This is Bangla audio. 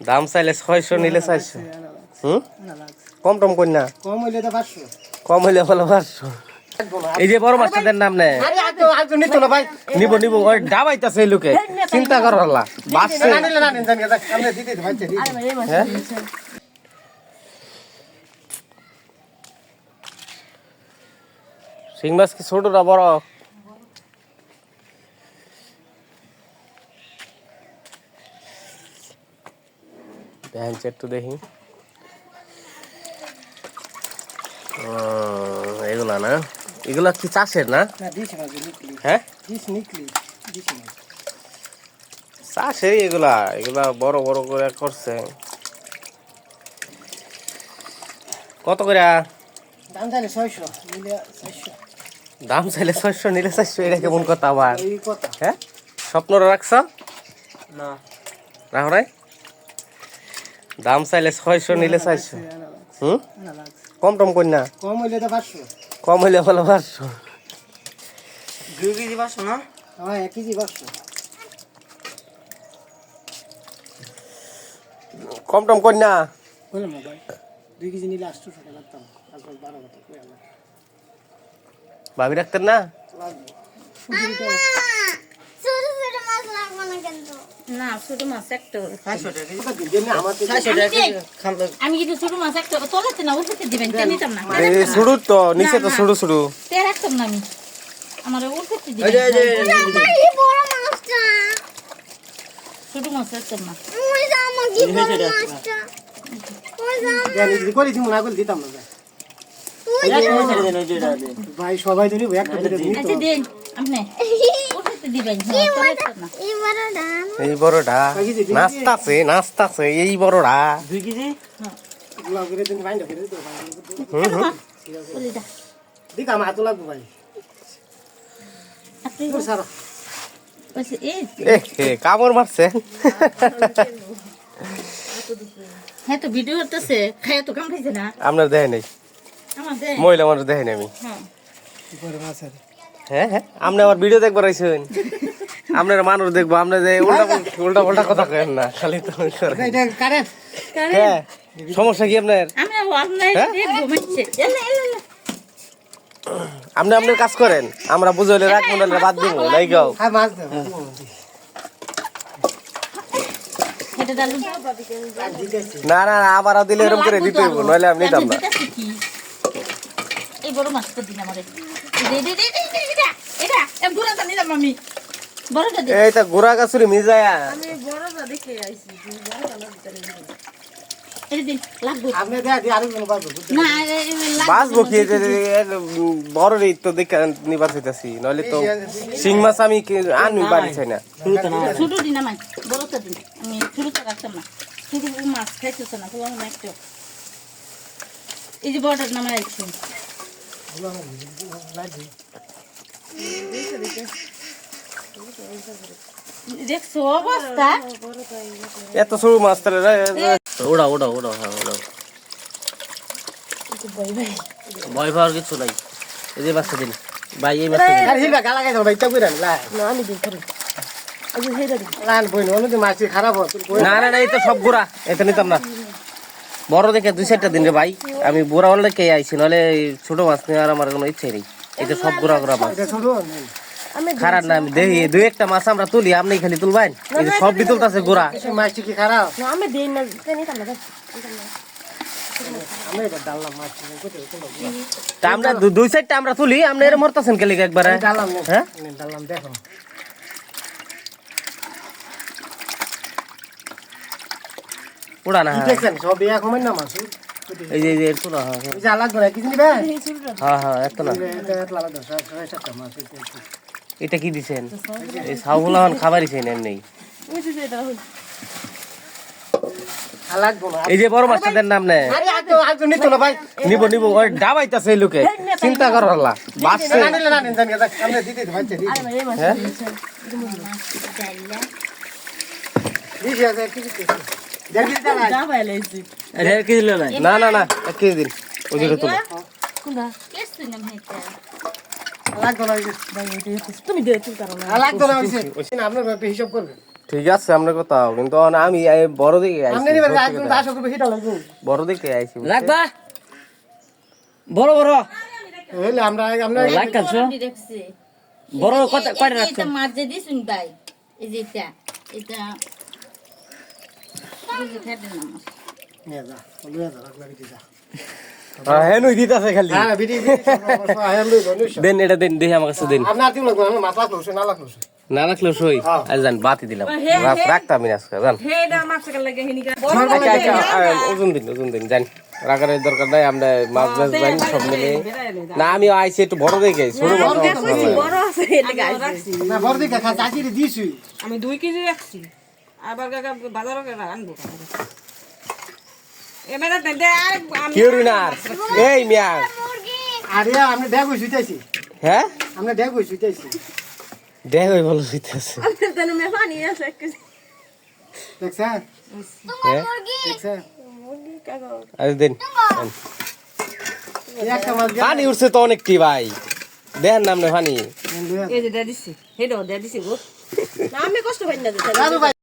দাম চাইলে 600 নিলে 400। কম টম কই না, কম হইলে তো 500, কম হইলে বলো 500। এই যে বড় মাছটা দেন নাম নে আরে আজ নিতো না ভাই, নিব নিব ওই ডাবাইতাছে এই লোকে, চিন্তা করো আল্লাহ বাসছে। না নিলে না নেন জানি আমরা দিতে ভাই দিতে। হ্যাঁ শিং মাছ কি ছোট না বড়? দেখেন একটু দেখি। এগুলা না, এগুলা কি চাষের না? হ্যাঁ চাষেরই এগুলা, এগুলা বড় বড় করে করছে। কত করে দাম চাইলে 600 নিলে 400। দাম চাইলে 600 নিলে 400, এটা কেমন কথা আবার? এই কথা হ্যাঁ স্বপ্ন রাখছ না, রাখো নাই? দাম চাইলে 600 নিলে 400। কম টম কই না, কম হইলে তো 500, কম হইলে বলো 500। 2 কেজি 500 না? হ্যাঁ 1 কেজি 500। কম টম কই না। বললাম না ভাই, 2 কেজি নিলে 800 টাকা লাগতাম, তারপর 12 টাকা কই আলা ভাবি রাখতেন না? না ছোট মাছ একটা 500 টাকা কেজি দেন না, আমার 400 টাকা কেজি খামলো। আমি কিন্তু ছোট মাছ একটা তোলাতে না উঠতে দিবেন কেন নিতাম না এই শুরু তো নিচে তো শুরু শুরু। তে রাখতাম না আমি আমার উঠতে দিবেন এই বড় মাছটা ছোট মাছ রাখতাম না ওই যে আমার কি বড় মাছটা ওই যে দেন যদি করে দিমু না করে দিতাম না ভাই। ভাই সবাই ধরি একটা করে দিই আচ্ছা দেন আপনি উঠতে দিবেন তোলাতে না এই বড়টা এই বড়টা নাস্তাছে নাস্তাছে, এই বড়টা 2 কেজি গুলা করে দিন ভাই না করে দিতে বলি দা দিক আমার হাত লাগবে ভাই। আপনি তোর সারা বস এই কামড় মারছে। হ্যাঁ তো ভিডিও হতেছে খায় তো কাম খাইছে না আপনার দেখে নেই, আমাদের মহিলা মানুষ দেখে আমি। হ্যাঁ বড় মাছ আছে। হ্যাঁ হ্যাঁ আপনি আমার ভিডিও দেখবার আইছেন, আপনার মানুষ দেখবো, আপনি যে উল্টা উল্টা পাল্টা কথা কেন না, খালি তো এটা কারেন্ট হ্যাঁ সমস্যা কি আপনার? আমরা অনলাইন দেখবো মাইছে এলা এলা আপনি আপনার কাজ করেন, আমরা বুঝাইলে রাখ মন্ডলে বাদ দিব নাই গাও। হ্যাঁ মাছ দাও এটা ডালুন না না না, আবার দিলে এরকম করে দিতে হইব, নইলে আমি নিতাম না। এই বড় মাছটা দিন আমারে দে দে দে দে এটা এটা এম গুড়াটা নিলাম আমি বড়টা দে এইটা গোড়া গাছুরি মিজায়া আমি বড়টা দেখে আইছি বড়টা লাগতে এই দিন লাগবে আপনি দেয়া দি আরো কোনো বাজু না বাঁচবো কি, বড় রে তো দেখে নিবার চাইতাছি, নইলে তো শিং মাছ আমি আনবি বাড়ি চাই না। ছোট দিন আমার বড়টা দিন আমি ছোটটা রাখতাম না ছোট মাছ খাইতেছে না তোমার একটা এই যে বড়টার নাম আইছি দেখছো অবস্থা এত সরু মাছ তাহলে ওড়া ওড়া ওড়া, হ্যাঁ ওড়া, ভয় পাওয়ার কিছু নাই। এই যে মাছটা দিন ভাই, এই মাছটা দিন। আরে হিলবা গালা গাই দাও ভাই তা কইরা লা না আমি দিন খালি আজ হেডা দিন লান বইন অনুদি মাছ খারাপ হয় না না না, এই তো সব গোড়া, এটা নিতাম না। বড় দেখে 2-4টা দিন রে ভাই, আমি বুড়া হলে কে আইছি, নইলে ছোট মাছ নেওয়ার আমার কোনো ইচ্ছে নেই। এটা সব গোড়া গোড়া মাছ, এটা ছোট খারাপ না। আমি দেখি 2-1টা মাছ আমরা তুলি, আপনি খালি তুলবেন, এই যে সব তুলতাছে গোড়া। মাছ কি খারাপ না আমি দেই না নিতাম না আমি এটা ডাললাম মাছ তা আমরা 2-4টা আমরা তুলি, আপনি এর মরতাছেন কেলে একবারে? ডাললাম হ্যাঁ ডাললাম দেখো ওড়া না, দেখছেন সব ইয়া কমেন না মাছ এই যে এই যে তোলা, হ্যাঁ এই যে আলাদা করে কিছু নিবে হ্যাঁ হ্যাঁ, এত না। এটা আলাদা সাতটা মাছ এটা কি দিছেন? এই সাউগুলা খাবারই চাই না এমনি। লাগবো না এই যে বড় মাছটা দেন নাম নে আরে আজ নিতো না ভাই, নিব নিব ওই ডাবাইতাছে এই লোকে, চিন্তা করো আল্লাহ বাসছে। না নিলে না নেন জানি আমরা দিতে ভাই দিতে হ্যাঁ দিছি আছে কিছু দেখি দাঁড়া কি দিল না না না 1 কেজি দিন, ওই যে তোলা। কোনটা কেস তুই নাম হেটা লাগবো না তুমি দে তুই কারণ লাগবো না হইছে আপনার হিসাব করবেন। ঠিক আছে আমরা কোথাও কিন্তু আমি বড় দিকে আইছি আমনে নিবে একদম 10 করে বেশি লাগবে বড় দিকে আইছি রাখবা বড় বড় হইলে আমরা লাগ কালছো রাখছি বড় কত কয়টা রাখছো এটা মাঝে দিছুন ভাই এই যে এটা বুঝে খাইতে না মাছ নিয়ে যা লইয়া যা রাখ লাগি যা হ্যাঁ নই দিতাছে খালি হ্যাঁ বিডি আয়াম লই বনুস দেন এটা দেন দেখি আমার কাছে দেন আপনার তিন লাগবে আমরা মাছ লাগলো না লাগলো না রাখলেও সই আজ জান বাতি দিলাম রাখতাম আমি আজকে জান আচ্ছা আচ্ছা ওজন দিন জান রাখার দরকার নাই আমরা মাছ মাছ জানি সব মিলে না আমি আইছি একটু বড় দেখে ছোট মাছ বড় আছে এটা গাছ না বড় দিকে খা চাচিরে দিছি আমি 2 কেজি রাখছি আবার কাকা বাজারও করে আনবো এবারে দে আর আমি কিউরিনার এই মিয়া আরে আমরা দেখো শুইতাছি হ্যাঁ আমরা দেখো শুইতাছি দেখ ওই ভালো হইতাছে তেন মে পানি আছে দেখছা হ্যাঁ দেখছা আজ দিন একটা মাছ পানি উঠছে তো অনেক কি ভাই দেন নাম না পানি এই যে দে দিছি হেডো দে দিছি গো না আমি কষ্ট পাই না দাদু ভাই